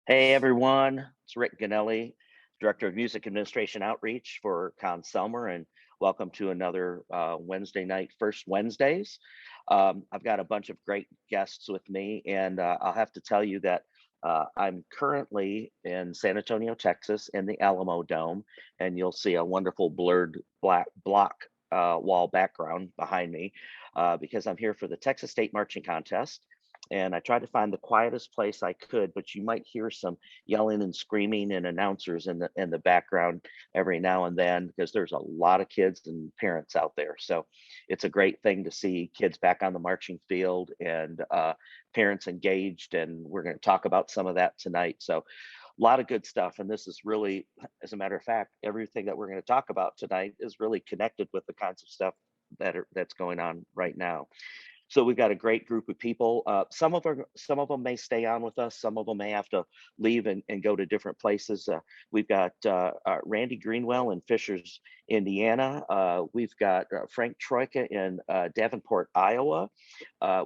Hey everyone, it's Rick Ganelli, Director of Music Administration Outreach for Selmer, and welcome to another Wednesday night, First Wednesdays. I've got a bunch of great guests with me, and I'll have to tell you that I'm currently in San Antonio, Texas, in the Alamo Dome, and you'll see a wonderful blurred black block wall background behind me because I'm here for the Texas State Marching Contest, and I tried to find the quietest place I could, but you might hear some yelling and screaming and announcers in the background every now and then because there's a lot of kids and parents out there. So it's a great thing to see kids back on the marching field and parents engaged, and we're going to talk about some of that tonight. So a lot of good stuff, and this is really, as a matter of fact, everything that we're going to talk about tonight is really connected with the kinds of stuff that's going on right now. So we've got a great group of people. Some of them may stay on with us. Some of them may have to leave and go to different places. We've got Randy Greenwell in Fishers, Indiana. We've got Frank Troika in Davenport, Iowa.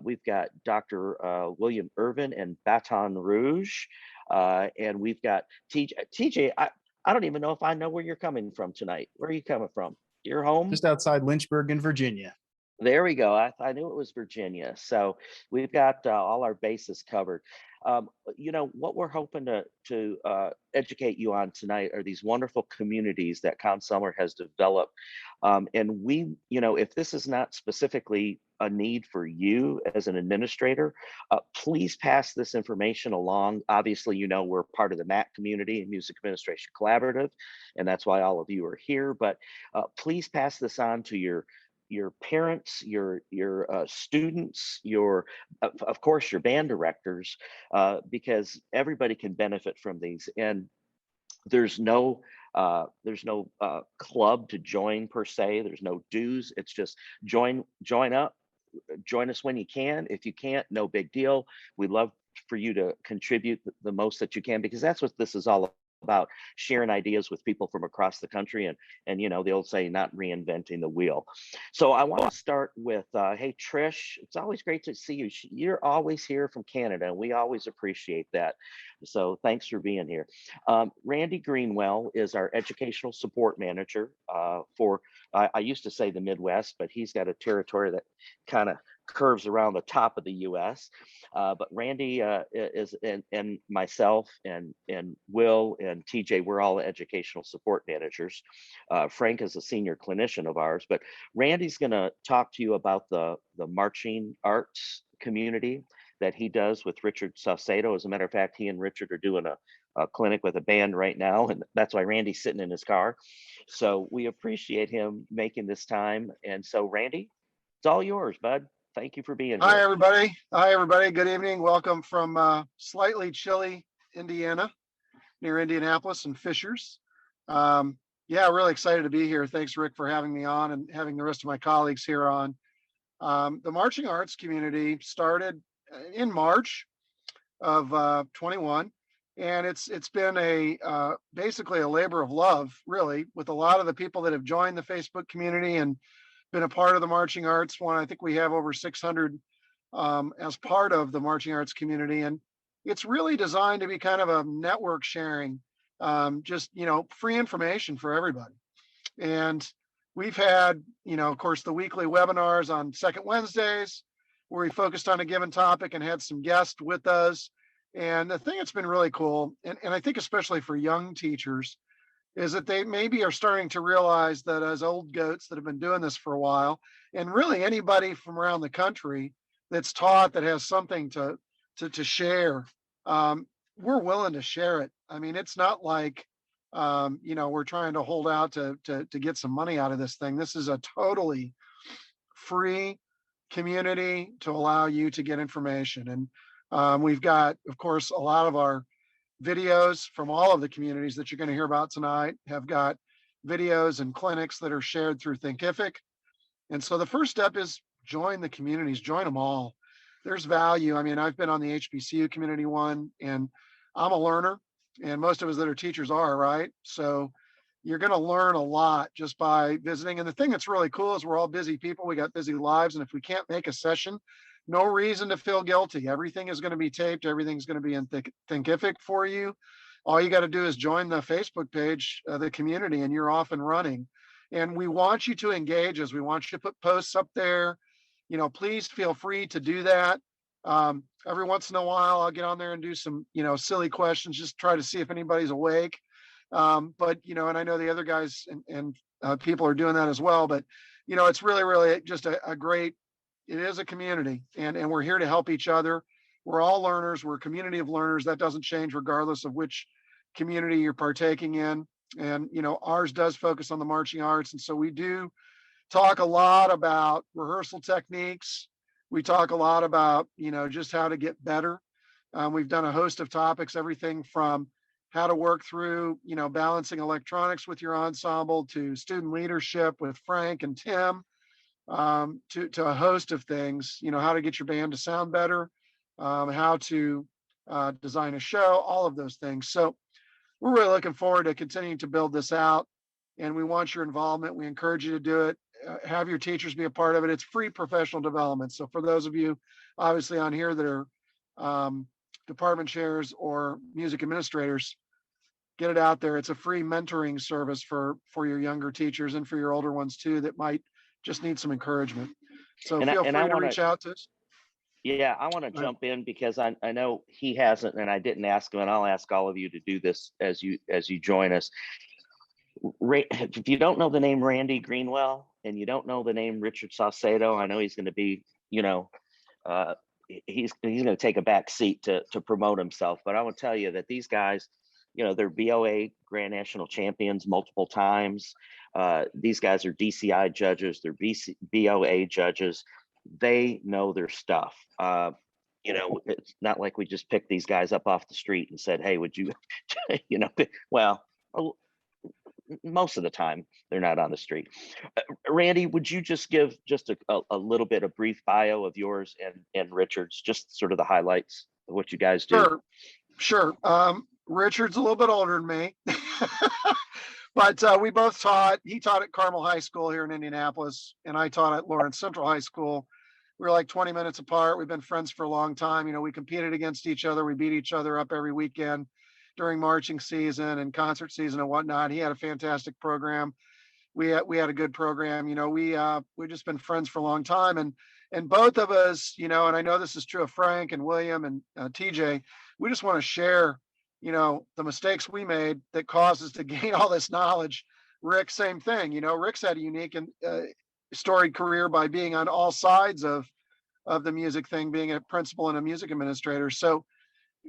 We've got Dr. William Irvin in Baton Rouge. And we've got TJ. I don't even know if I know where you're coming from tonight. Where are you coming from? You're home? Just outside Lynchburg in Virginia. There we go. I knew it was Virginia. So we've got all our bases covered. What we're hoping to educate you on tonight are these wonderful communities that Consumer has developed. And if this is not specifically a need for you as an administrator, please pass this information along. Obviously, we're part of the MAC community, Music Administration Collaborative, and that's why all of you are here. But please pass this on to your parents, your students, of course your band directors, because everybody can benefit from these. And there's no club to join per se. There's no dues. It's just join up, join us when you can. If you can't, no big deal. We'd love for you to contribute the most that you can, because that's what this is all about, sharing ideas with people from across the country, and the old saying, not reinventing the wheel. So I want to start with hey Trish, it's always great to see you. You're always here from Canada, and we always appreciate that, so thanks for being here. Randy Greenwell is our educational support manager for I used to say the Midwest, but he's got a territory that kind of curves around the top of the US. But Randy is, and myself and Will and TJ, we're all educational support managers. Frank is a senior clinician of ours, but Randy's going to talk to you about the marching arts community that he does with Richard Saucedo. As a matter of fact, he and Richard are doing a clinic with a band right now, and that's why Randy's sitting in his car. So we appreciate him making this time. And so Randy, it's all yours, bud. Thank you for being Hi, here. everybody. Hi, everybody. Good evening. Welcome from slightly chilly Indiana, near Indianapolis and Fishers. Yeah, really excited to be here. Thanks, Rick, for having me on and having the rest of my colleagues here on. The marching arts community started in March of 21, and it's been basically a labor of love, really, with a lot of the people that have joined the Facebook community and been a part of the marching arts one. I think we have over 600 as part of the marching arts community, and it's really designed to be kind of a network sharing, just free information for everybody. And we've had, of course, the weekly webinars on second Wednesdays, where we focused on a given topic and had some guests with us. And the thing that's been really cool, and I think especially for young teachers, is that they maybe are starting to realize that as old goats that have been doing this for a while, and really anybody from around the country that's taught, that has something to share, we're willing to share it. I mean, it's not like we're trying to hold out to get some money out of this thing. This is a totally free community to allow you to get information. And we've got, of course, a lot of our videos from all of the communities that you're going to hear about tonight have got videos and clinics that are shared through Thinkific. And so the first step is join the communities, join them all. There's value. I mean, I've been on the HBCU community one, and I'm a learner, and most of us that are teachers are, right? So you're going to learn a lot just by visiting. And the thing that's really cool is we're all busy people. We got busy lives. And if we can't make a session, no reason to feel guilty. Everything is going to be taped. Everything's going to be in Thinkific for you. All you got to do is join the Facebook page, the community, and you're off and running. And we want you to engage us. We want you to put posts up there. You know, please feel free to do that. Every once in a while, I'll get on there and do some, you know, silly questions, just try to see if anybody's awake. But, you know, and I know the other guys and people are doing that as well. But, you know, it's really, really just a great, it is a community, and we're here to help each other. We're all learners. We're a community of learners. That doesn't change regardless of which community you're partaking in. And, you know, ours does focus on the marching arts. And so we do talk a lot about rehearsal techniques. We talk a lot about, you know, just how to get better. We've done a host of topics, everything from how to work through, you know, balancing electronics with your ensemble, to student leadership with Frank and Tim, to a host of things, you know, how to get your band to sound better, how to design a show, all of those things. So we're really looking forward to continuing to build this out, and we want your involvement. We encourage you to do it. Have your teachers be a part of it. It's free professional development. So for those of you obviously on here that are department chairs or music administrators, get it out there. It's a free mentoring service for your younger teachers and for your older ones too that might just need some encouragement. So feel free to reach out to us. Yeah, I want to jump in because I know he hasn't, and I didn't ask him, and I'll ask all of you to do this as you join us. If you don't know the name Randy Greenwell and you don't know the name Richard Saucedo, I know he's going to be, you know, he's going to take a back seat to promote himself. But I will tell you that these guys, you know, they're BOA Grand National champions multiple times. These guys are DCI judges. They're BOA judges. They know their stuff. You know, it's not like we just picked these guys up off the street and said, hey, would you, you know, well, most of the time they're not on the street. Randy, would you just give just a little bit of brief bio of yours and Richard's, just sort of the highlights of what you guys do? Sure. Richard's a little bit older than me, but we both taught. He taught at Carmel High School here in Indianapolis, and I taught at Lawrence Central High School. We were like 20 minutes apart. We've been friends for a long time. You know, we competed against each other. We beat each other up every weekend during marching season and concert season and whatnot. He had a fantastic program. We had a good program. You know, we've just been friends for a long time, and both of us, you know, and I know this is true of Frank and William and TJ. We just want to share, you know, the mistakes we made that caused us to gain all this knowledge. Rick, same thing. You know, Rick's had a unique and storied career by being on all sides of the music thing, being a principal and a music administrator. So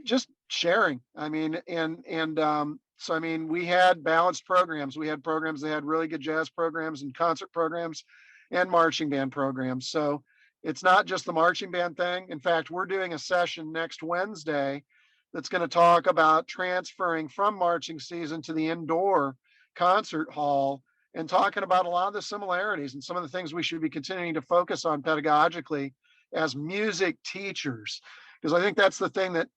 just sharing. I mean, so I mean, we had balanced programs. We had programs that had really good jazz programs and concert programs and marching band programs. So it's not just the marching band thing. In fact, we're doing a session next Wednesday that's going to talk about transferring from marching season to the indoor concert hall, and talking about a lot of the similarities and some of the things we should be continuing to focus on pedagogically as music teachers. Because I think that's the thing that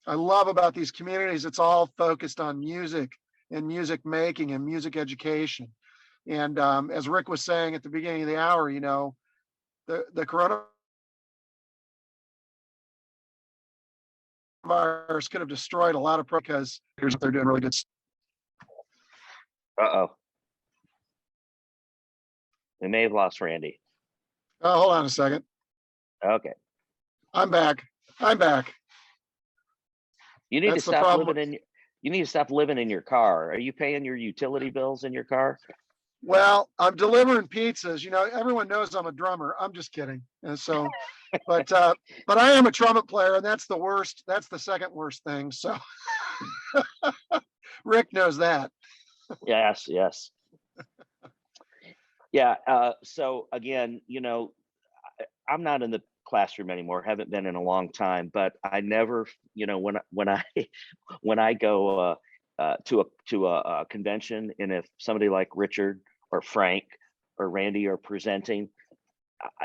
I love about these communities. It's all focused on music and music making and music education. And as Rick was saying at the beginning of the hour, you know, the coronavirus could have destroyed a lot of because they're doing really good stuff. Uh-oh. We may have lost Randy. Oh, hold on a second. Okay. I'm back. You need to stop living in your car. Are you paying your utility bills in your car? Well, I'm delivering pizzas. You know, everyone knows I'm a drummer. I'm just kidding. And so, but I am a trumpet player, and that's the worst. That's the second worst thing. So Rick knows that. Yes. Yeah. So again, you know, I'm not in the classroom anymore. Haven't been in a long time, but I never, you know, when I go to a convention, and if somebody like Richard or Frank or Randy are presenting,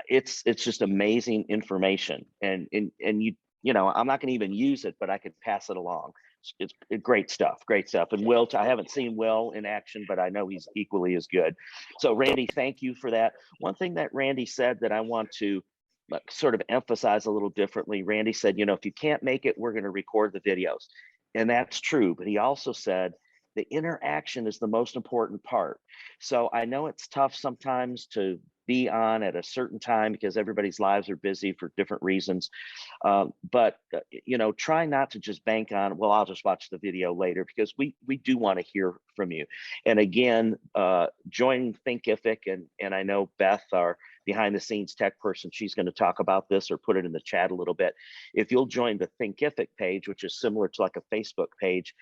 it's just amazing information, and you know, I'm not going to even use it, but I could pass it along. It's great stuff. And Will, I haven't seen Will in action, but I know he's equally as good. So Randy, thank you for that. One thing that Randy said that I want to sort of emphasize a little differently. Randy said, you know, if you can't make it, we're going to record the videos. And that's true. But he also said the interaction is the most important part. So I know it's tough sometimes to be on at a certain time because everybody's lives are busy for different reasons. But you know, try not to just bank on, well, I'll just watch the video later, because we do want to hear from you. And again, join Thinkific, and I know Beth, our behind the scenes tech person, she's going to talk about this or put it in the chat a little bit. If you'll join the Thinkific page, which is similar to like a Facebook page,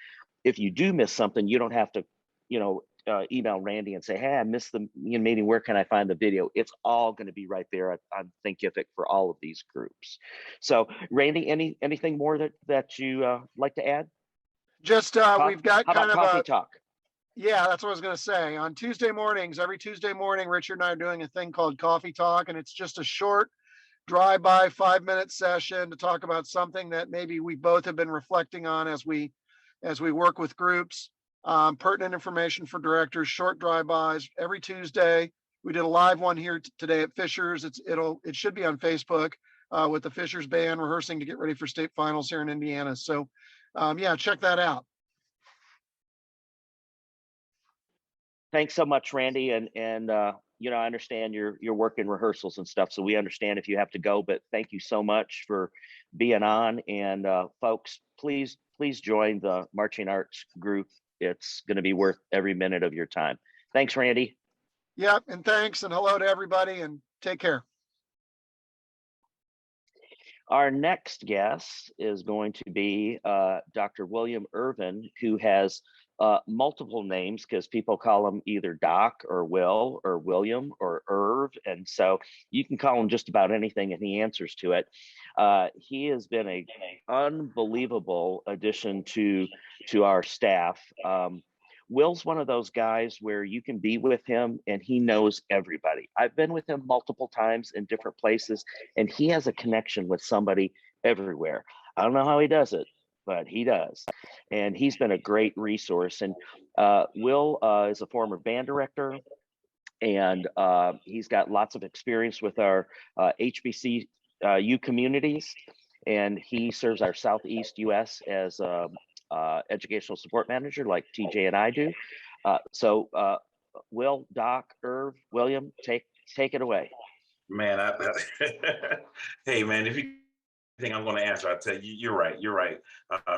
if you do miss something, you don't have to, you know, email Randy and say, hey, I missed the meeting, where can I find the video? It's all going to be right there on Thinkific for all of these groups. So Randy, anything more that you like to add? Just we've got How kind about of coffee a talk? yeah, that's what I was going to say. On Tuesday mornings, every Tuesday morning, Richard and I are doing a thing called Coffee Talk, and it's just a short drive-by 5-minute session to talk about something that maybe we both have been reflecting on as we work with groups. Pertinent information for directors, short drive-bys every Tuesday. We did a live one here today at Fishers. It should be on Facebook with the Fishers band rehearsing to get ready for state finals here in Indiana. So yeah, check that out. Thanks so much, Randy. And you know, I understand you're working rehearsals and stuff, so we understand if you have to go, but thank you so much for being on. And folks, please join the marching arts group. It's going to be worth every minute of your time. Thanks, Randy. Yeah, and thanks, and hello to everybody, and take care. Our next guest is going to be Dr. William Irvin, who has multiple names because people call him either Doc or Will or William or Irv. And so you can call him just about anything and he answers to it. He has been an unbelievable addition to our staff. Will's one of those guys where you can be with him and he knows everybody. I've been with him multiple times in different places, and he has a connection with somebody everywhere. I don't know how he does it, but he does. And he's been a great resource. And Will is a former band director, and he's got lots of experience with our HBCU communities. And he serves our Southeast US as educational support manager like TJ and I do. So Will, Doc, Irv, William, take it away. Man, hey man, if you think I'm going to answer, I'll tell you, you're right.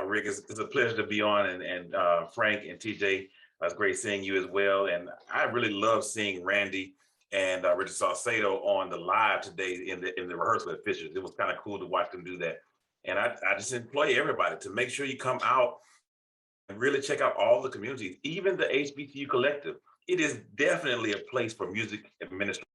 Rick, it's a pleasure to be on, and Frank and TJ, it's great seeing you as well. And I really love seeing Randy and Richard Salcedo on the live today in the rehearsal at Fishers. It was kind of cool to watch them do that. And I just employ everybody to make sure you come out and really check out all the communities, even the HBCU Collective. It is definitely a place for music administration.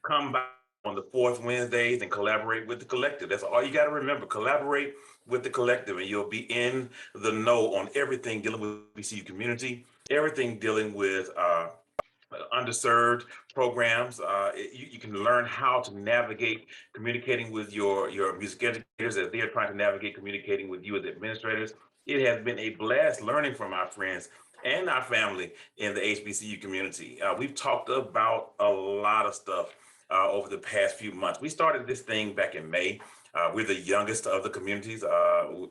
Come by on the fourth Wednesdays and collaborate with the collective. That's all you got to remember. Collaborate with the collective, and you'll be in the know on everything dealing with HBCU community, everything dealing with underserved programs. You can learn how to navigate communicating with your music educators as they're trying to navigate communicating with you as administrators. It has been a blast learning from our friends and our family in the HBCU community. We've talked about a lot of stuff over the past few months. We started this thing back in May. We're the youngest of the communities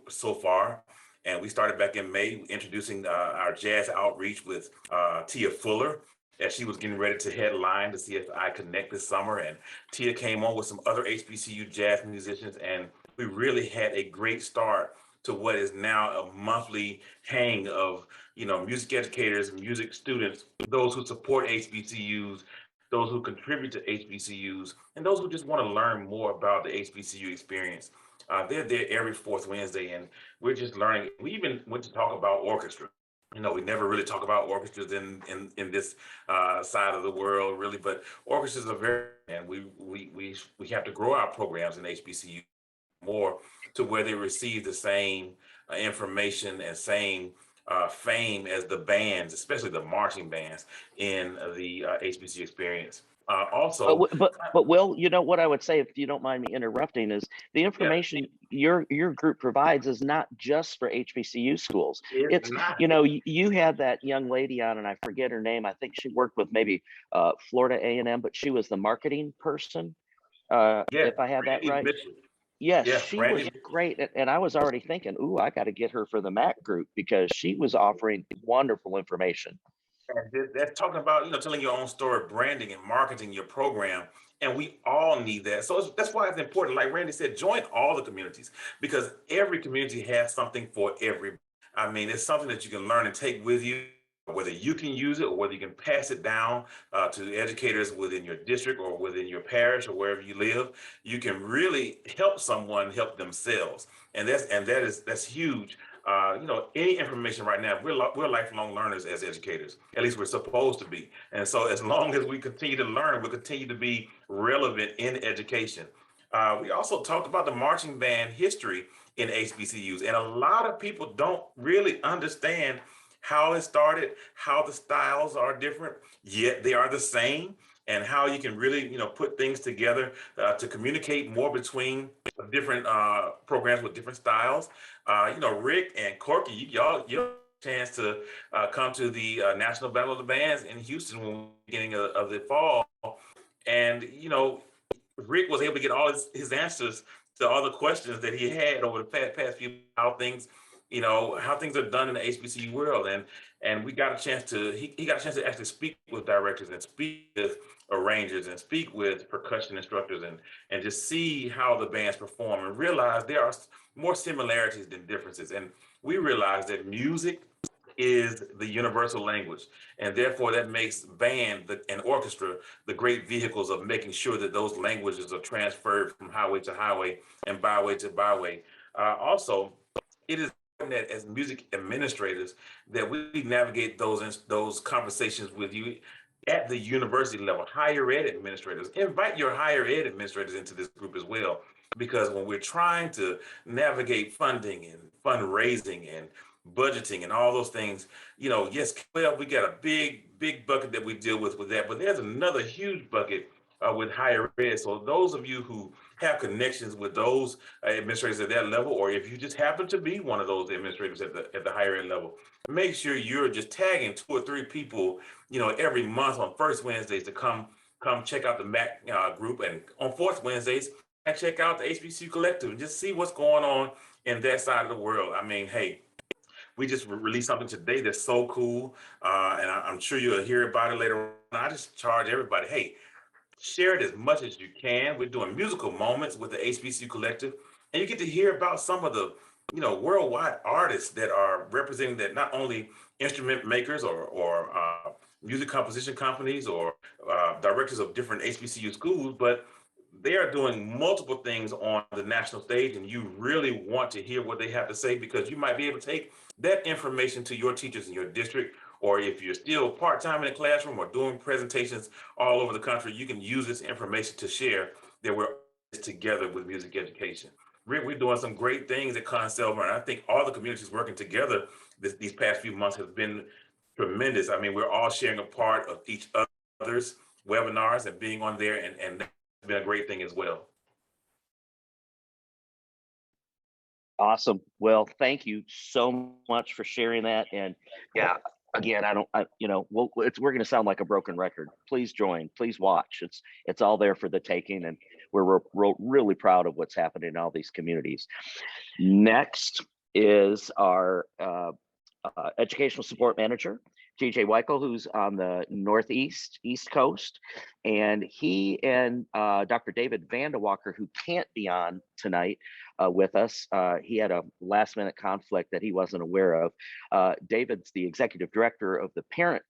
so far. And we started back in May introducing our jazz outreach with Tia Fuller, as she was getting ready to headline the CSI Connect this summer. And Tia came on with some other HBCU jazz musicians, and we really had a great start to what is now a monthly hang of, music educators, music students, those who support HBCUs, those who contribute to HBCUs, and those who just want to learn more about the HBCU experience. They're there every fourth Wednesday, and we're just learning. We even went to talk about orchestra. We never really talk about orchestras in this side of the world, really, but orchestras are very, and we have to grow our programs in HBCU more to where they receive the same information and same fame as the bands, especially the marching bands in the HBCU experience. Also, but Will, you know what I would say, if you don't mind me interrupting, is the information your group provides is not just for HBCU schools. It's not. You had that young lady on, and I forget her name. I think she worked with maybe Florida A&M, but she was the marketing person. Yes, if I have that Brandy right. Mitchell. Yes, Yeah, she was Brandy. great. And I was already thinking, ooh, I got to get her for the Mac group because she was offering wonderful information. And that's talking about, telling your own story, branding and marketing your program. And we all need that. So that's why it's important. Like Randy said, join all the communities because every community has something for every. I mean, it's something that you can learn and take with you, whether you can use it or whether you can pass it down to educators within your district or within your parish or wherever you live. You can really help someone help themselves, and that's huge. Any information right now, we're lifelong learners as educators. At least we're supposed to be. And so, as long as we continue to learn, we'll continue to be relevant in education. We also talked about the marching band history in HBCUs, and a lot of people don't really understand how it started, how the styles are different, yet they are the same, and how you can really, put things together to communicate more between different programs with different styles. Rick and Corky, you have a chance to come to the National Battle of the Bands in Houston when beginning of the fall, and Rick was able to get all his answers to all the questions that he had over the past few how things. How things are done in the HBCU world, and we got a chance to he got a chance to actually speak with directors and speak with arrangers and speak with percussion instructors and just see how the bands perform and realize there are more similarities than differences. And we realize that music is the universal language, and therefore that makes and orchestra the great vehicles of making sure that those languages are transferred from highway to highway and byway to byway. Also, it is important that as music administrators that we navigate those conversations with you at the university level. Higher ed administrators, invite your higher ed administrators into this group as well, because when we're trying to navigate funding and fundraising and budgeting and all those things, yes, well, we got a big bucket that we deal with that, but there's another huge bucket with higher ed. So those of you who have connections with those administrators at that level, or if you just happen to be one of those administrators at the higher ed level, make sure you're just tagging 2 or 3 people, every month on first Wednesdays to come check out the MAC group, and on fourth Wednesdays and check out the HBCU Collective and just see what's going on in that side of the world. I mean, hey, we just released something today that's so cool, and I'm sure you'll hear about it later on. I just charge everybody, hey, share it as much as you can. We're doing musical moments with the HBCU Collective, and you get to hear about some of the, worldwide artists that are representing that, not only instrument makers or music composition companies or directors of different HBCU schools, but they are doing multiple things on the national stage, and you really want to hear what they have to say because you might be able to take that information to your teachers in your district, or if you're still part-time in the classroom or doing presentations all over the country, you can use this information to share that we're together with music education. We're doing some great things at Conselma, and I think all the communities working together these past few months have been tremendous. I mean, we're all sharing a part of each other's webinars and being on there, and that's been a great thing as well. Awesome. Well, thank you so much for sharing that. And yeah, again, we're going to sound like a broken record. Please join, please watch. It's all there for the taking. And we're really proud of what's happening in all these communities. Next is our educational support manager, TJ Weichel, who's on the East Coast. And he and Dr. David Vandewalker, who can't be on tonight with us, he had a last minute conflict that he wasn't aware of. David's the executive director of the parent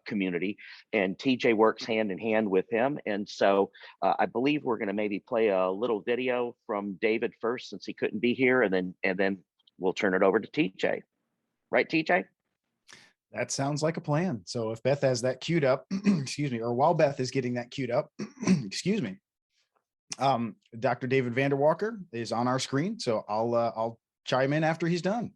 community, and TJ works hand in hand with him. And so I believe we're going to maybe play a little video from David first, since he couldn't be here, and then we'll turn it over to TJ. Right, TJ? That sounds like a plan. So if Beth has that queued up, excuse me, or while Beth is getting that queued up, excuse me, Dr. David Vandewalker is on our screen. So I'll chime in after he's done.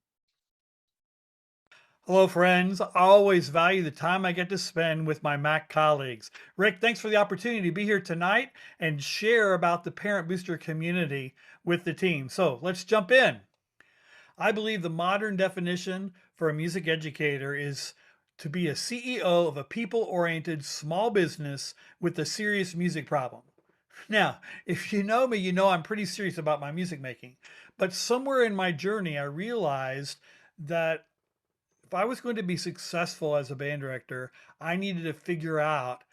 Hello, friends. I always value the time I get to spend with my MAC colleagues. Rick, thanks for the opportunity to be here tonight and share about the Parent Booster community with the team. So let's jump in. I believe the modern definition for a music educator is to be a CEO of a people-oriented small business with a serious music problem. Now, if you know me, you know I'm pretty serious about my music making. But somewhere in my journey, I realized that if I was going to be successful as a band director, I needed to figure out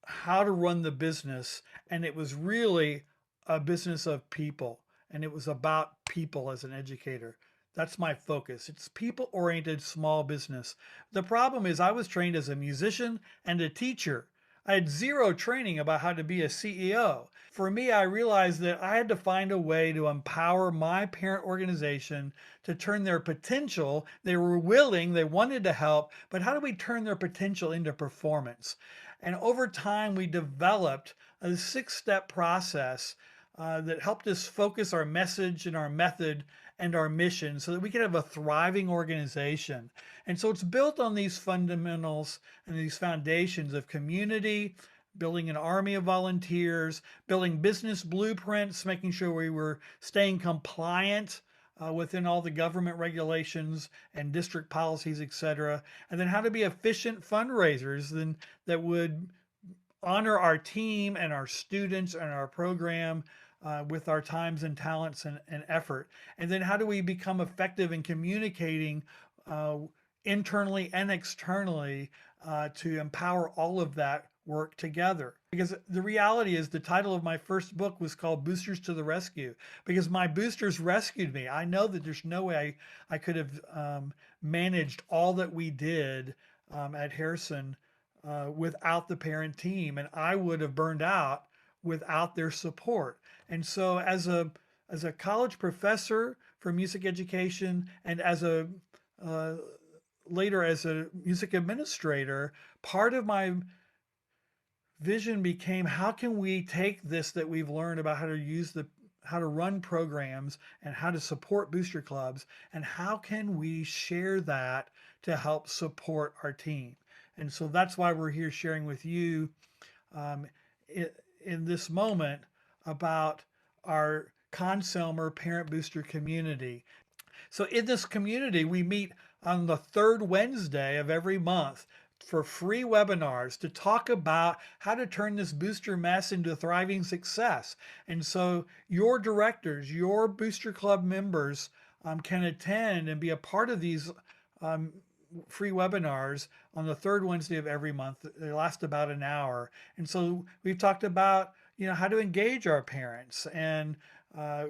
how to run the business. And it was really a business of people. And it was about people as an educator. That's my focus. It's people oriented small business. The problem is, I was trained as a musician and a teacher. I had zero training about how to be a CEO. For me, I realized that I had to find a way to empower my parent organization to turn their potential. They were willing, they wanted to help, but how do we turn their potential into performance? And over time, we developed a 6-step process that helped us focus our message and our method and our mission so that we could have a thriving organization. And so it's built on these fundamentals and these foundations of community, building an army of volunteers, building business blueprints, making sure we were staying compliant within all the government regulations and district policies, et cetera. And then how to be efficient fundraisers that would honor our team and our students and our program with our times and talents and effort. And then how do we become effective in communicating internally and externally to empower all of that work together? Because the reality is, the title of my first book was called Boosters to the Rescue, because my boosters rescued me. I know that there's no way I could have managed all that we did at Harrison without the parent team, and I would have burned out without their support. And so as a college professor for music education, and as a later as a music administrator, part of my vision became, how can we take this that we've learned about how to run programs and how to support booster clubs, and how can we share that to help support our team? And so that's why we're here sharing with you um, in this moment about our Conselmer Parent Booster community. So in this community, we meet on the third Wednesday of every month for free webinars to talk about how to turn this booster mess into thriving success. And so your directors, your booster club members can attend and be a part of these um, free webinars on the third Wednesday of every month. They last about an hour. And so we've talked about, how to engage our parents, and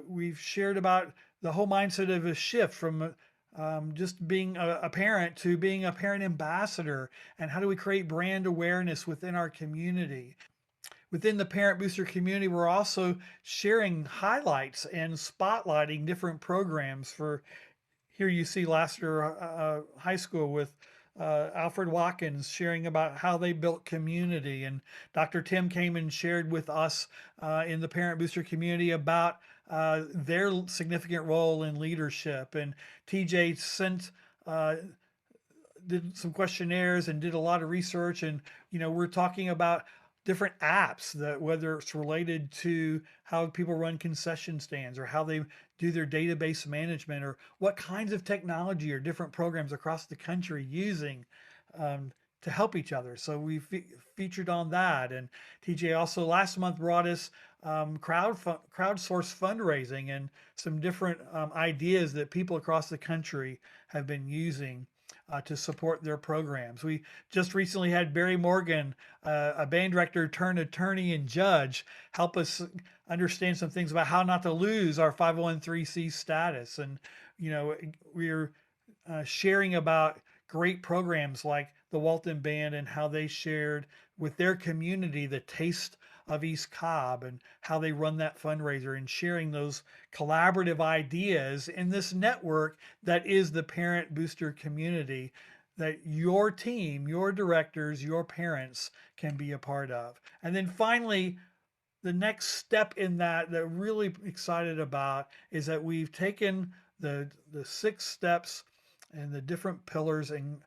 we've shared about the whole mindset of a shift from just being a parent to being a parent ambassador, and how do we create brand awareness within our community. Within the Parent Booster community, we're also sharing highlights and spotlighting different programs. For here you see Lassiter High School with Alfred Watkins sharing about how they built community, and Dr. Tim came and shared with us in the Parent Booster community about their significant role in leadership. And TJ did some questionnaires and did a lot of research, and we're talking about different apps, that whether it's related to how people run concession stands, or how they do their database management, or what kinds of technology or different programs across the country using to help each other. So we featured on that. And TJ also last month brought us crowdsource fundraising and some different ideas that people across the country have been using to support their programs. We just recently had Barry Morgan, a band director turned attorney and judge, help us understand some things about how not to lose our 501(c) status. And, we're sharing about great programs like the Walton Band, and how they shared with their community the taste of East Cobb, and how they run that fundraiser, and sharing those collaborative ideas in this network that is the Parent Booster community, that your team, your directors, your parents can be a part of. And then finally, the next step in that I'm really excited about is that we've taken the 6 steps and the different pillars and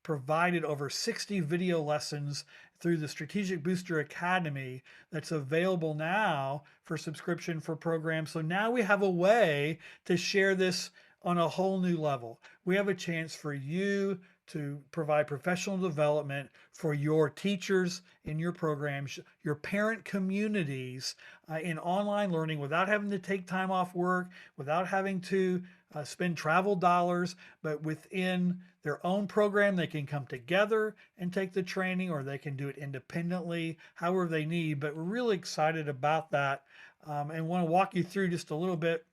provided over 60 video lessons through the Strategic Booster Academy that's available now for subscription for programs. So now we have a way to share this on a whole new level. We have a chance for you to provide professional development for your teachers in your programs, your parent communities in online learning without having to take time off work, without having to spend travel dollars, but within their own program, they can come together and take the training, or they can do it independently, however they need. But we're really excited about that and want to walk you through just a little bit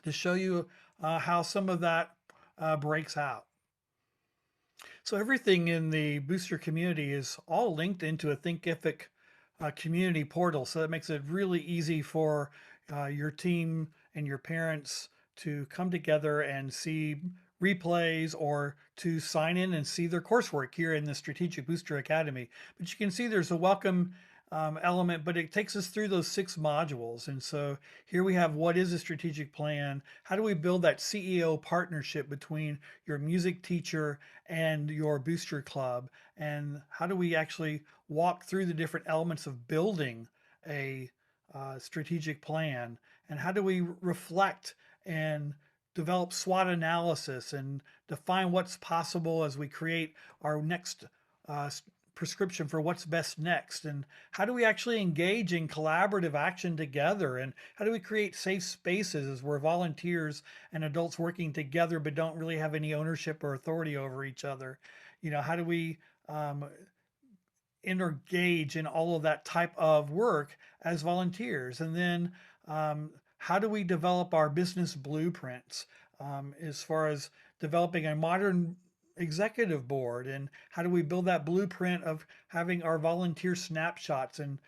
to show you how some of that breaks out. So everything in the booster community is all linked into a Thinkific community portal. So that makes it really easy for your team and your parents to come together and see replays or to sign in and see their coursework here in the Strategic Booster Academy. But you can see there's a welcome element, but it takes us through those 6 modules. And so here we have what is a strategic plan? How do we build that CEO partnership between your music teacher and your booster club? And how do we actually walk through the different elements of building a strategic plan? And how do we reflect and develop SWOT analysis and define what's possible as we create our next prescription for what's best next? And how do we actually engage in collaborative action together? And how do we create safe spaces as we're volunteers and adults working together but don't really have any ownership or authority over each other? You know, how do we engage in all of that type of work as volunteers? And then how do we develop our business blueprints as far as developing a modern executive board? And how do we build that blueprint of having our volunteer snapshots and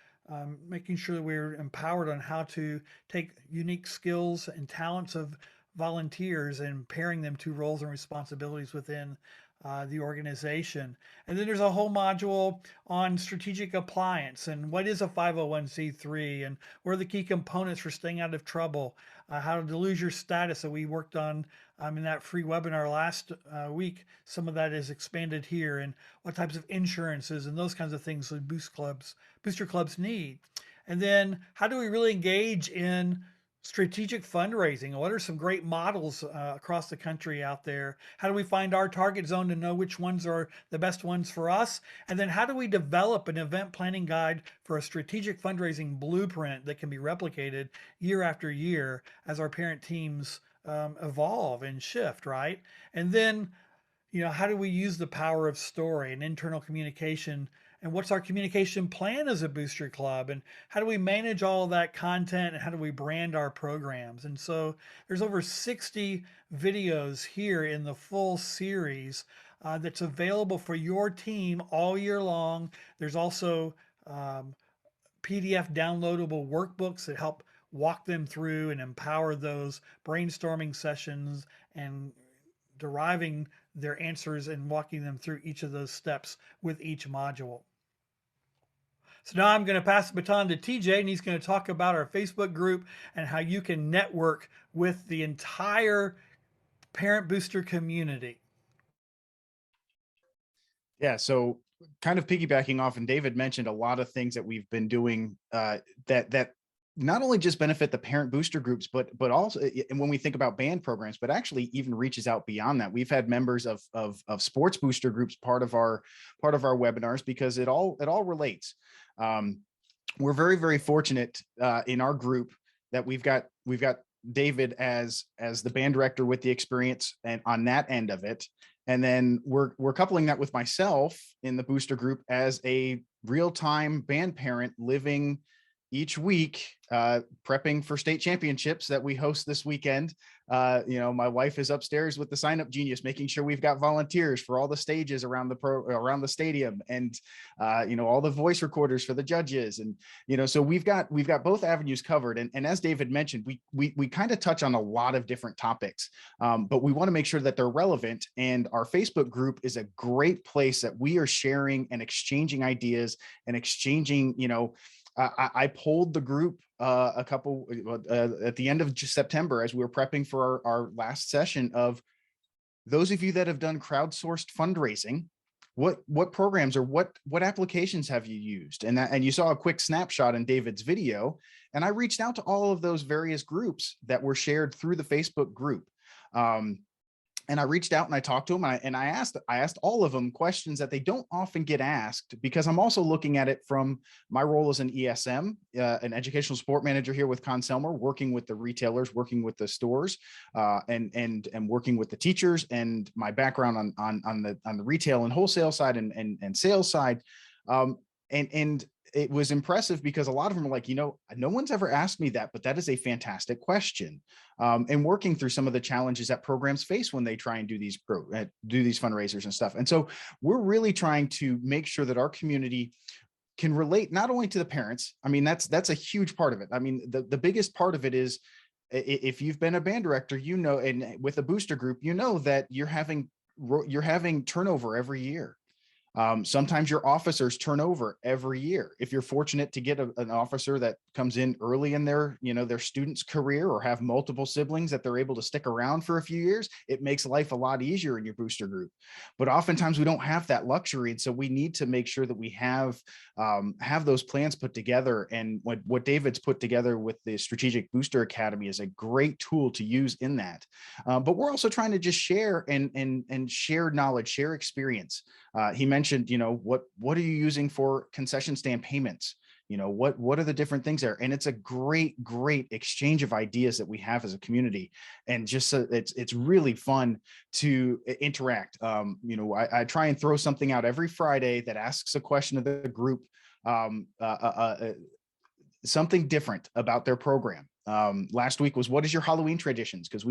making sure that we're empowered on how to take unique skills and talents of volunteers and pairing them to roles and responsibilities within the organization? And then there's a whole module on strategic appliance and what is a 501c3 and what are the key components for staying out of trouble, how to lose your status that we worked on in that free webinar last week. Some of that is expanded here, and what types of insurances and those kinds of things that booster clubs need. And then how do we really engage in strategic fundraising? What are some great models across the country out there? How do we find our target zone to know which ones are the best ones for us? And then how do we develop an event planning guide for a strategic fundraising blueprint that can be replicated year after year as our parent teams evolve and shift, right? And then, you know, how do we use the power of story and internal communication? And what's our communication plan as a booster club? And how do we manage all of that content? And how do we brand our programs? And so there's over 60 videos here in the full series that's available for your team all year long. There's also PDF downloadable workbooks that help walk them through and empower those brainstorming sessions and deriving their answers and walking them through each of those steps with each module. So now I'm going to pass the baton to TJ, and he's going to talk about our Facebook group and how you can network with the entire Parent Booster community. Yeah, so kind of piggybacking off, and David mentioned a lot of things that we've been doing that not only just benefit the parent booster groups, but also, and when we think about band programs, but actually even reaches out beyond that. We've had members of sports booster groups part of our webinars because it all relates. We're very, very fortunate in our group that we've got David as the band director with the experience and on that end of it. And then we're coupling that with myself in the booster group as a real-time band parent living each week, prepping for state championships that we host this weekend. You know, my wife is upstairs with the sign up genius, making sure we've got volunteers for all the stages around the stadium, and you know, all the voice recorders for the judges. And you know, so we've got both avenues covered. And as David mentioned, we kind of touch on a lot of different topics, but we want to make sure that they're relevant. And our Facebook group is a great place that we are sharing and exchanging ideas and exchanging, you know. I polled the group at the end of September as we were prepping for our last session of those of you that have done crowdsourced fundraising, what programs or what applications have you used? And you saw a quick snapshot in David's video, and I reached out to all of those various groups that were shared through the Facebook group. And I reached out and I talked to them, and I asked all of them questions that they don't often get asked, because I'm also looking at it from my role as an ESM, an educational support manager here with Conselmer, working with the retailers, working with the stores, and working with the teachers, and my background on the retail and wholesale side and sales side. And it was impressive because a lot of them are like, no one's ever asked me that, but that is a fantastic question. And working through some of the challenges that programs face when they try and do these fundraisers and stuff. And so we're really trying to make sure that our community can relate not only to the parents. I mean, that's a huge part of it. I mean, the biggest part of it is, if you've been a band director, and with a booster group, that you're having turnover every year. Sometimes your officers turn over every year. If you're fortunate to get an officer that comes in early in their student's career, or have multiple siblings that they're able to stick around for a few years, it makes life a lot easier in your booster group. But oftentimes we don't have that luxury. And so we need to make sure that we have those plans put together. And what David's put together with the Strategic Booster Academy is a great tool to use in that. But we're also trying to just share and share knowledge, share experience. He mentioned, what are you using for concession stand payments? What are the different things there? And it's a great exchange of ideas that we have as a community. And just it's really fun to interact. I try and throw something out every Friday that asks a question of the group, something different about their program. Last week was, what is your Halloween traditions? Because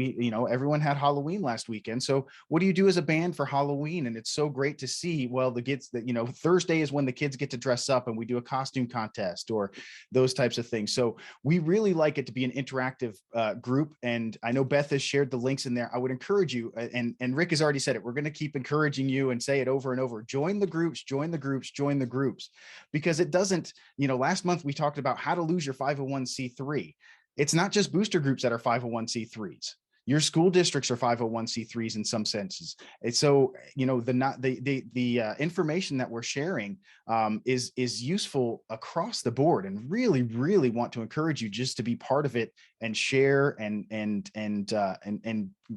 everyone had Halloween last weekend. So what do you do as a band for Halloween? And it's so great to see, well, the kids that, Thursday is when the kids get to dress up and we do a costume contest or those types of things. So we really like it to be an interactive group. And I know Beth has shared the links in there. I would encourage you, and Rick has already said it, we're going to keep encouraging you and say it over and over. Join the groups, because it doesn't, last month we talked about how to lose your 501c3. It's not just booster groups that are 501c3s. Your school districts are 501c3s in some senses. And so, the information that we're sharing is useful across the board, and really, really want to encourage you just to be part of it and share and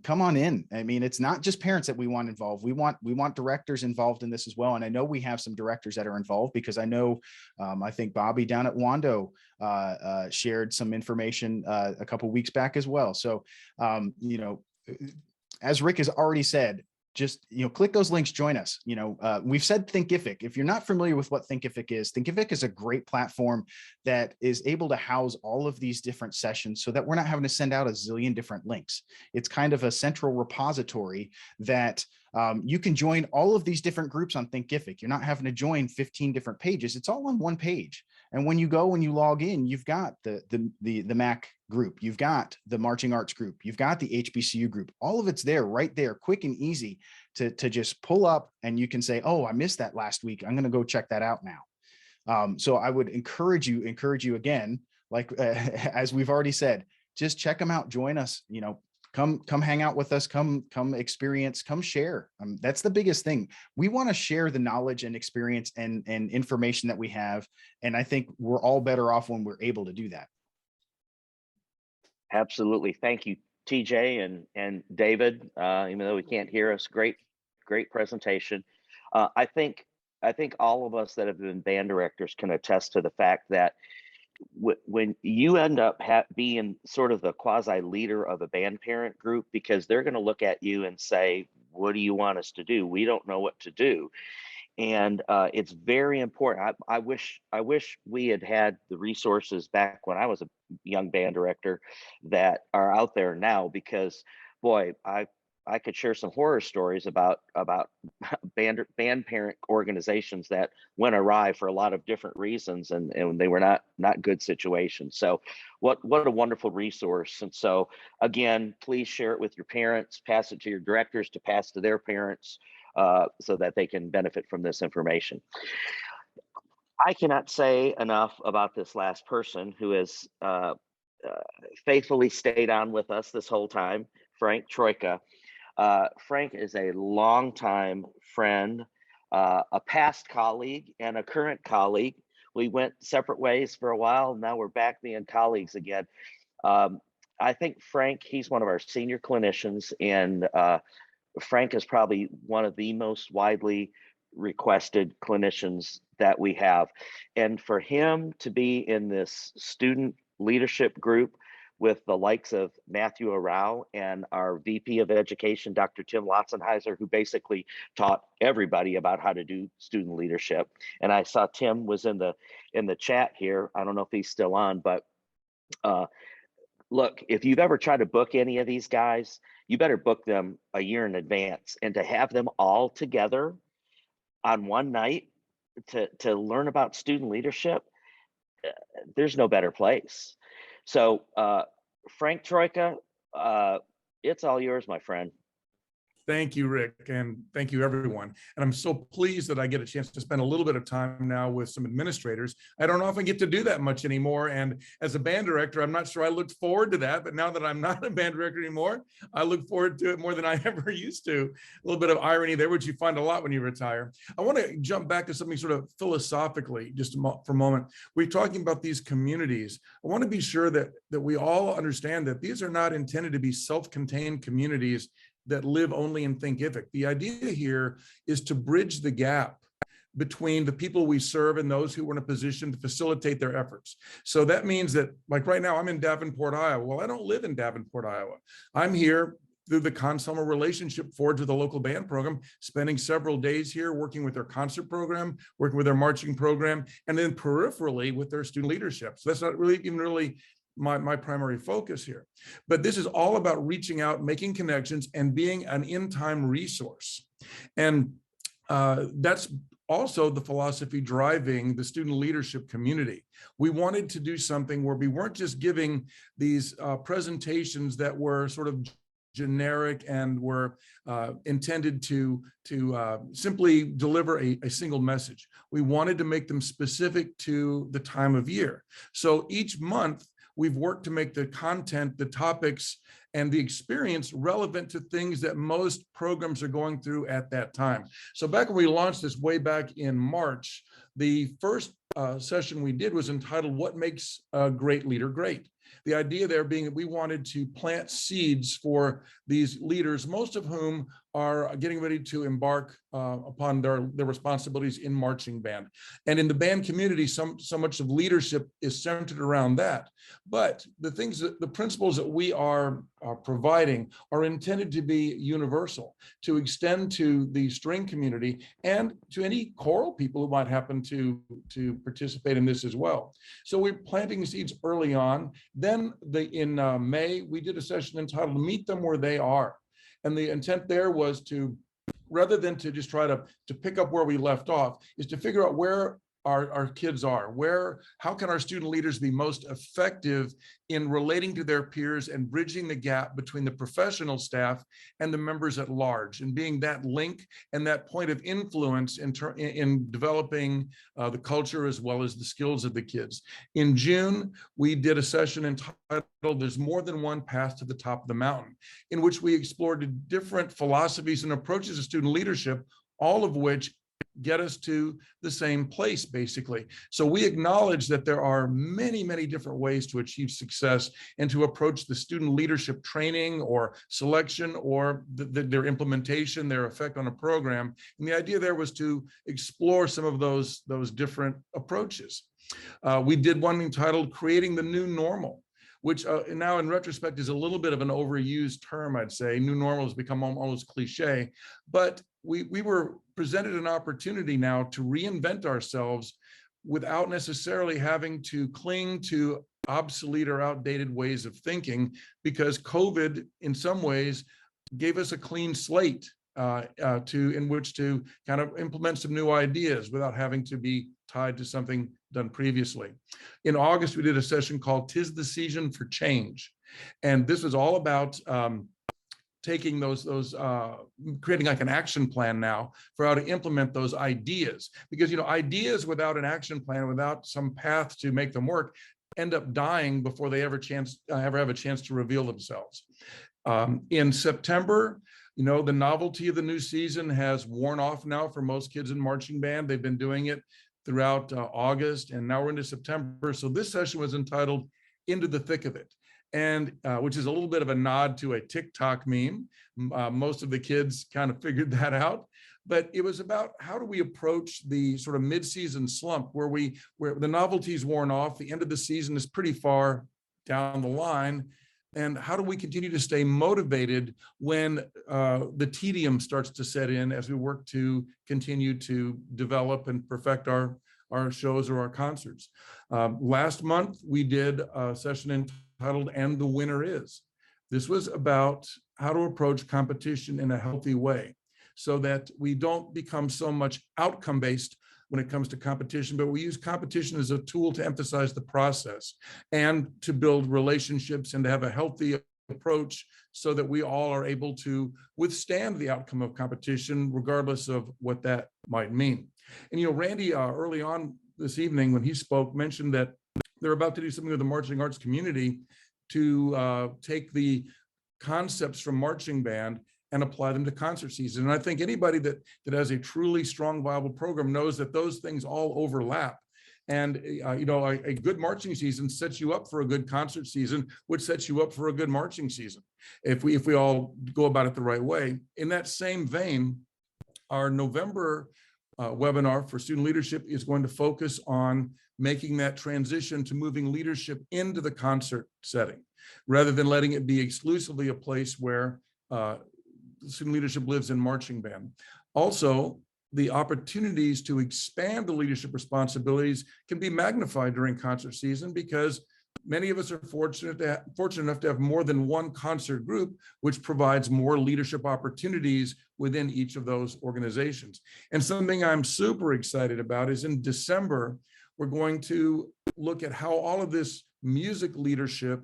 come on in. I mean, it's not just parents that we want involved. We want directors involved in this as well. And I know we have some directors that are involved, because I know, I think Bobby down at Wando shared some information a couple of weeks back as well. So, as Rick has already said, just, click those links, join us. We've said Thinkific. If you're not familiar with what Thinkific is a great platform that is able to house all of these different sessions so that we're not having to send out a zillion different links. It's kind of a central repository that you can join all of these different groups on Thinkific. You're not having to join 15 different pages. It's all on one page. And when you log in, you've got the MAC group, you've got the marching arts group, you've got the HBCU group. All of it's there, right there, quick and easy to just pull up, and you can say, oh, I missed that last week. I'm going to go check that out now. So I would encourage you again, like as we've already said, just check them out, join us, come hang out with us, come experience, come share. That's the biggest thing. We want to share the knowledge and experience and information that we have. And I think we're all better off when we're able to do that. Absolutely. Thank you, TJ and David. Even though we can't hear us, great presentation. I think all of us that have been band directors can attest to the fact that when you end up being sort of the quasi leader of a band parent group, because they're going to look at you and say, what do you want us to do? We don't know what to do. And it's very important. I wish we had the resources back when I was a young band director that are out there now, because boy, I could share some horror stories about band parent organizations that went awry for a lot of different reasons, and they were not good situations. So what a wonderful resource. And so again, please share it with your parents, pass it to your directors to pass to their parents, so that they can benefit from this information. I cannot say enough about this last person who has faithfully stayed on with us this whole time, Frank Troika. Frank is a longtime friend, a past colleague and a current colleague. We went separate ways for a while. Now we're back being colleagues again. I think Frank, he's one of our senior clinicians in Frank is probably one of the most widely requested clinicians that we have. And for him to be in this student leadership group with the likes of Matthew Arau and our VP of Education, Dr. Tim Lotzenheiser, who basically taught everybody about how to do student leadership. And I saw Tim was in the chat here. I don't know if he's still on, but look, if you've ever tried to book any of these guys, you better book them a year in advance. And to have them all together on one night to learn about student leadership, there's no better place. So Frank Troika, it's all yours, my friend. Thank you, Rick, and thank you, everyone. And I'm so pleased that I get a chance to spend a little bit of time now with some administrators. I don't often get to do that much anymore. And as a band director, I'm not sure I looked forward to that. But now that I'm not a band director anymore, I look forward to it more than I ever used to. A little bit of irony there, which you find a lot when you retire. I want to jump back to something sort of philosophically, just for a moment. We're talking about these communities. I want to be sure that we all understand that these are not intended to be self-contained communities that live only in Thinkific. The idea here is to bridge the gap between the people we serve and those who are in a position to facilitate their efforts. So that means that, like right now, I'm in Davenport, Iowa. Well, I don't live in Davenport, Iowa. I'm here through the Consummer relationship forged with the local band program, spending several days here working with their concert program, working with their marching program, and then peripherally with their student leadership. So that's not really my primary focus here. But this is all about reaching out, making connections, and being an in-time resource. And that's also the philosophy driving the student leadership community. We wanted to do something where we weren't just giving these presentations that were sort of generic and were intended to simply deliver a single message. We wanted to make them specific to the time of year. So each month, we've worked to make the content, the topics, and the experience relevant to things that most programs are going through at that time. So back when we launched this way back in March, the first session we did was entitled, "What Makes a Great Leader Great?" The idea there being that we wanted to plant seeds for these leaders, most of whom are getting ready to embark upon their responsibilities in marching band. And in the band community, so much of leadership is centered around that. But the principles that we are providing are intended to be universal, to extend to the string community and to any choral people who might happen to participate in this as well. So we're planting seeds early on. Then in May, we did a session entitled "Meet Them Where They Are." And the intent there was to, rather than to just try to pick up where we left off, is to figure out where our kids are, how can our student leaders be most effective in relating to their peers and bridging the gap between the professional staff and the members at large, and being that link and that point of influence in developing the culture as well as the skills of the kids. In June, we did a session entitled "There's More Than One Path to the Top of the Mountain," in which we explored different philosophies and approaches to student leadership, all of which get us to the same place, basically. So we acknowledge that there are many, many different ways to achieve success and to approach the student leadership training or selection or their implementation, their effect on a program. And the idea there was to explore some of those different approaches. We did one entitled "Creating the New Normal," which now in retrospect is a little bit of an overused term, I'd say. New normal has become almost cliche, but we were presented an opportunity now to reinvent ourselves without necessarily having to cling to obsolete or outdated ways of thinking, because COVID in some ways gave us a clean slate in which to kind of implement some new ideas without having to be tied to something done previously. In August, we did a session called "'Tis the Season for Change." And this was all about taking creating like an action plan now for how to implement those ideas. Because, ideas without an action plan, without some path to make them work, end up dying before they ever have a chance to reveal themselves. In September, the novelty of the new season has worn off now for most kids in marching band. They've been doing it throughout August, and now we're into September. So this session was entitled "Into the Thick of It." and which is a little bit of a nod to a TikTok meme. Most of the kids kind of figured that out. But it was about how do we approach the sort of mid-season slump where the novelty's worn off, the end of the season is pretty far down the line, and how do we continue to stay motivated when the tedium starts to set in as we work to continue to develop and perfect our shows or our concerts. Last month, we did a session entitled "And the Winner Is." This was about how to approach competition in a healthy way so that we don't become so much outcome-based when it comes to competition, but we use competition as a tool to emphasize the process and to build relationships and to have a healthy approach so that we all are able to withstand the outcome of competition, regardless of what that might mean. And, Randy, early on this evening when he spoke, mentioned that they're about to do something with the marching arts community to take the concepts from marching band and apply them to concert season. And I think anybody that has a truly strong, viable program knows that those things all overlap. And a good marching season sets you up for a good concert season, which sets you up for a good marching season, if we all go about it the right way. In that same vein, our November webinar for student leadership is going to focus on making that transition to moving leadership into the concert setting, rather than letting it be exclusively a place where student leadership lives in marching band. Also, the opportunities to expand the leadership responsibilities can be magnified during concert season because many of us are fortunate enough to have more than one concert group, which provides more leadership opportunities within each of those organizations. And something I'm super excited about is in December, we're going to look at how all of this music leadership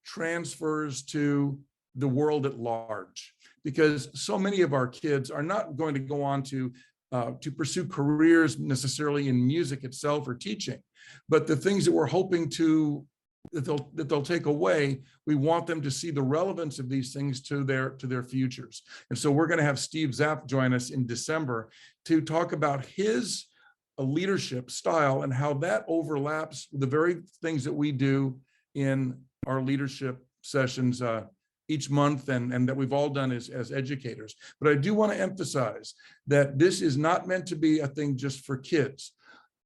transfers to the world at large, because so many of our kids are not going to go on to pursue careers necessarily in music itself or teaching, but the things that we're hoping that they'll take away, we want them to see the relevance of these things to their futures. And so we're going to have Steve Zapp join us in December to talk about his leadership style and how that overlaps with the very things that we do in our leadership sessions each month and that we've all done as educators. But I do want to emphasize that this is not meant to be a thing just for kids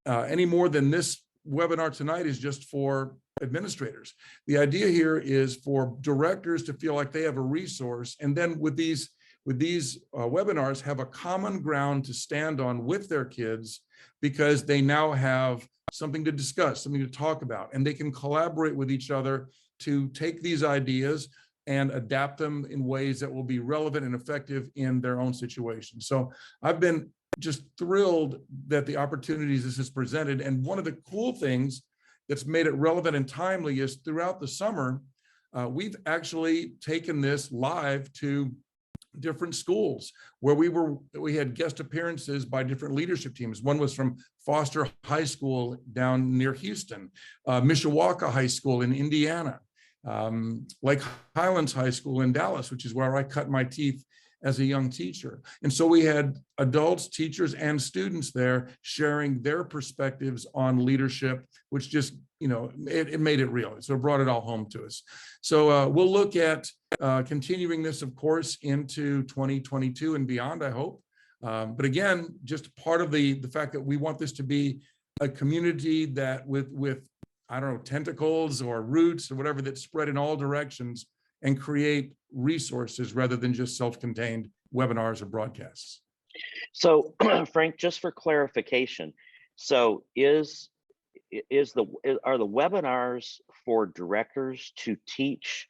any more than this webinar tonight is just for administrators. The idea here is for directors to feel like they have a resource, and then with these webinars have a common ground to stand on with their kids, because they now have something to discuss, something to talk about, and they can collaborate with each other to take these ideas and adapt them in ways that will be relevant and effective in their own situation. So I've been just thrilled that the opportunities this has presented. And one of the cool things that's made it relevant and timely is throughout the summer, we've actually taken this live to different schools where we had guest appearances by different leadership teams. One was from Foster High School down near Houston, Mishawaka High School in Indiana, Lake Highlands High School in Dallas, which is where I cut my teeth as a young teacher. And so we had adults, teachers, and students there sharing their perspectives on leadership, which just, it made it real. So it brought it all home to us. So we'll look at continuing this, of course, into 2022 and beyond, I hope. But again, just part of the fact that we want this to be a community that with I don't know, tentacles or roots or whatever that spread in all directions and create resources rather than just self-contained webinars or broadcasts. So Frank, just for clarification, so are the webinars for directors to teach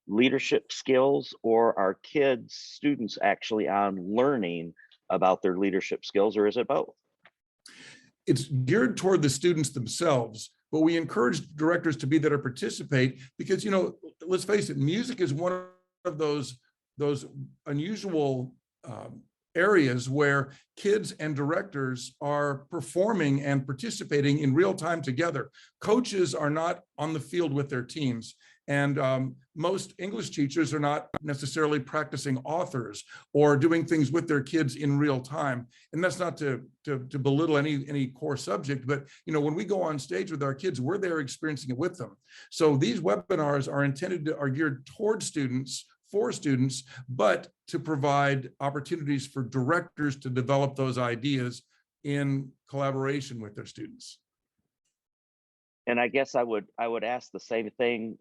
leadership skills, or are students actually on learning about their leadership skills, or is it both? It's geared toward the students themselves, but we encourage directors to be there to participate because, let's face it, music is one of those unusual areas where kids and directors are performing and participating in real time together. Coaches are not on the field with their teams, And most English teachers are not necessarily practicing authors or doing things with their kids in real time. And that's not to belittle any core subject, but when we go on stage with our kids, we're there experiencing it with them. So these webinars are geared towards students, for students, but to provide opportunities for directors to develop those ideas in collaboration with their students. And I guess I would ask the same thing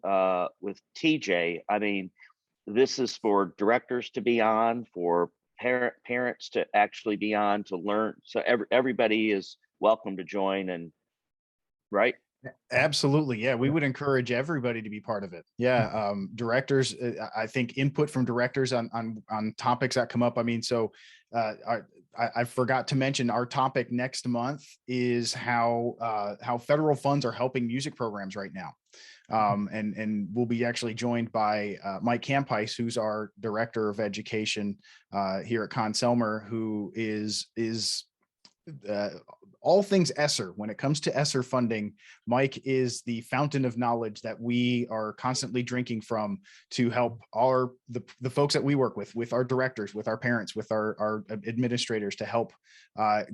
with TJ. I mean, this is for directors to be on, for parents to actually be on, to learn. So everybody is welcome to join, and right? Absolutely. Yeah. We would encourage everybody to be part of it. Yeah. Directors, I think input from directors on topics that come up. I mean, so I forgot to mention our topic next month is how federal funds are helping music programs right now. And we'll be actually joined by Mike Campice, who's our director of education here at Conn-Selmer, who is all things ESSER. When it comes to ESSER funding, Mike is the fountain of knowledge that we are constantly drinking from to help the folks that we work with our directors, with our parents, with our administrators, to help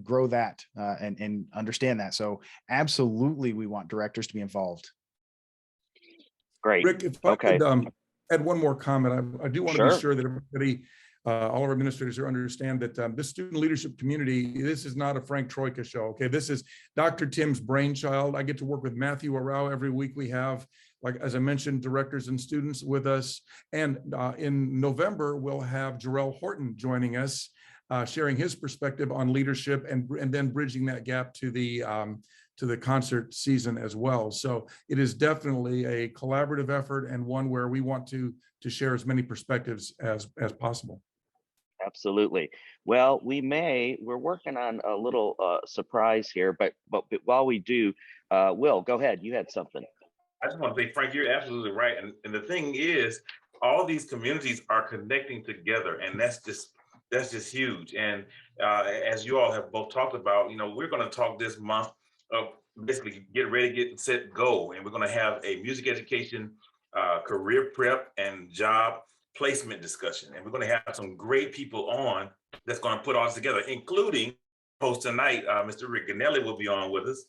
grow that and understand that. So absolutely, we want directors to be involved. Great. Rick, if I could add one more comment, I do want to be sure that everybody, all our administrators understand that this student leadership community, this is not a Frank Troika show. Okay, this is Dr. Tim's brainchild. I get to work with Matthew Arau every week. We have, like as I mentioned, directors and students with us. And in November, we'll have Jarrell Horton joining us, sharing his perspective on leadership and then bridging that gap to the concert season as well. So it is definitely a collaborative effort, and one where we want to share as many perspectives as possible. Absolutely. Well, we're working on a little surprise here, but while we do, Will, go ahead. You had something. I just want to say, Frank, you're absolutely right. And the thing is, all these communities are connecting together, and that's just huge. And as you all have both talked about, we're going to talk this month of basically get ready, get set, go. And we're going to have a music education, career prep, and job placement discussion. And we're going to have some great people on that's going to put all this together, including host tonight, Mr. Rick Ganelli will be on with us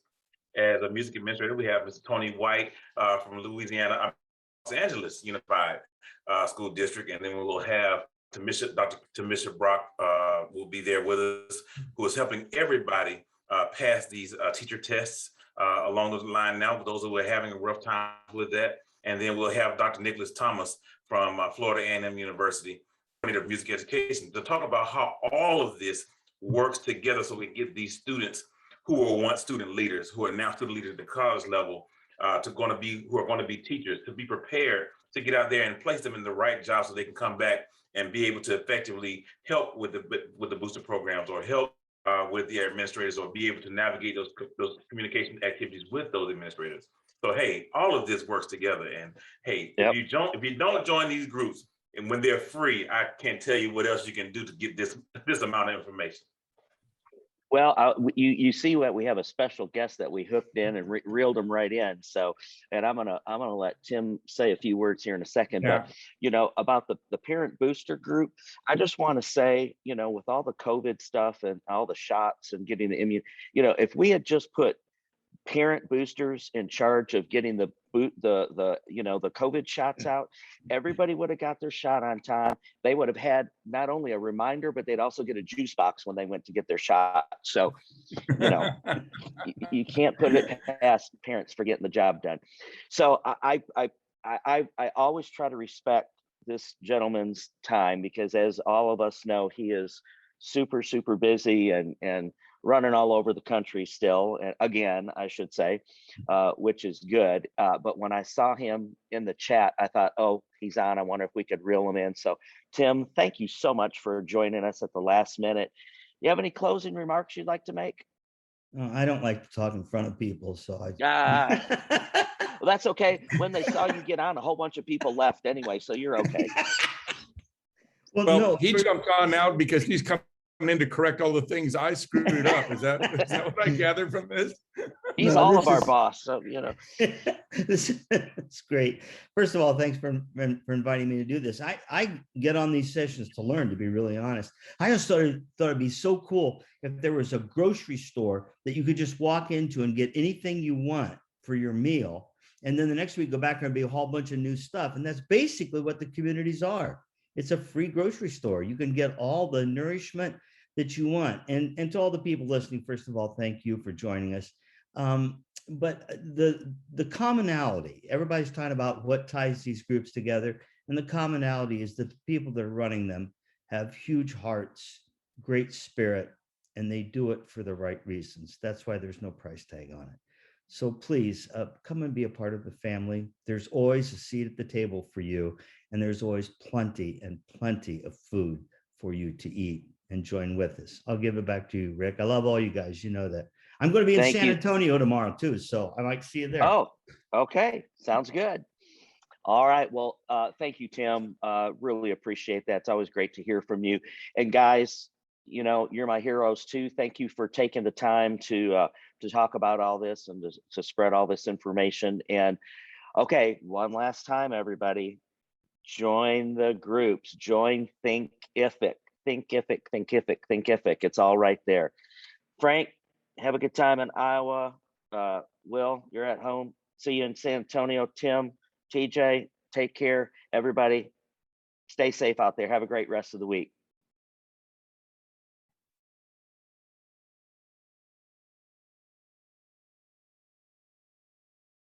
as a music administrator. We have Mr. Tony White from Louisiana, Los Angeles Unified School District. And then we will have Dr. Tamisha Brock will be there with us, who is helping everybody pass these teacher tests along those lines now, for those who are having a rough time with that. And then we'll have Dr. Nicholas Thomas from Florida A&M University, of music education, to talk about how all of this works together so we get these students who were once student leaders, who are now student leaders at the college level, who are going to be teachers, to be prepared to get out there and place them in the right job so they can come back and be able to effectively help with the booster programs, or help with the administrators, or be able to navigate those communication activities with those administrators. So hey, all of this works together. And hey, if you don't join these groups, and when they're free, I can't tell you what else you can do to get this amount of information. Well, you see what we have a special guest that we hooked in and reeled them right in. So, and I'm gonna let Tim say a few words here in a second. Yeah. But about the parent booster group, I just want to say, with all the COVID stuff and all the shots and getting the immune, if we had just put parent boosters in charge of getting the COVID shots out, everybody would have got their shot on time. They would have had not only a reminder, but they'd also get a juice box when they went to get their shot. So, you can't put it past parents for getting the job done. So I always try to respect this gentleman's time, because as all of us know, he is super, super busy and running all over the country still, and again, I should say, which is good. But when I saw him in the chat, I thought, oh, he's on. I wonder if we could reel him in. So Tim, thank you so much for joining us at the last minute. You have any closing remarks you'd like to make? I don't like to talk in front of people, so Well, that's okay. When they saw you get on, a whole bunch of people left anyway, so you're okay. Well, no, he jumped on now because he's coming in to correct all the things I screwed up. Is that what I gathered from this? He's No, all this of our is- boss, so you know. It's great. First of all, thanks for inviting me to do this. I get on these sessions to learn, to be really honest. I just thought it'd be so cool if there was a grocery store that you could just walk into and get anything you want for your meal. And then the next week, go back and be a whole bunch of new stuff. And that's basically what the communities are. It's a free grocery store. You can get all the nourishment that you want. And to all the people listening, first of all, thank you for joining us. But the commonality, everybody's talking about what ties these groups together. And the commonality is that the people that are running them have huge hearts, great spirit, and they do it for the right reasons. That's why there's no price tag on it. So please come and be a part of the family. There's always a seat at the table for you, and there's always plenty and plenty of food for you to eat and join with us. I'll give it back to you, Rick. I love all you guys. You know that. I'm going to be in Thank San you. Antonio tomorrow too, so I might see you there. Oh, okay. Sounds good. All right. Well, thank you, Tim. Really appreciate that. It's always great to hear from you. And guys, you know, you're my heroes too. Thank you for taking the time to talk about all this and to spread all this information. And okay, one last time, everybody, join the groups. Join Thinkific. Thinkific. Thinkific. Thinkific. It's all right there. Frank, have a good time in Iowa. Will, you're at home. See you in San Antonio. Tim, TJ, take care. Everybody, stay safe out there. Have a great rest of the week.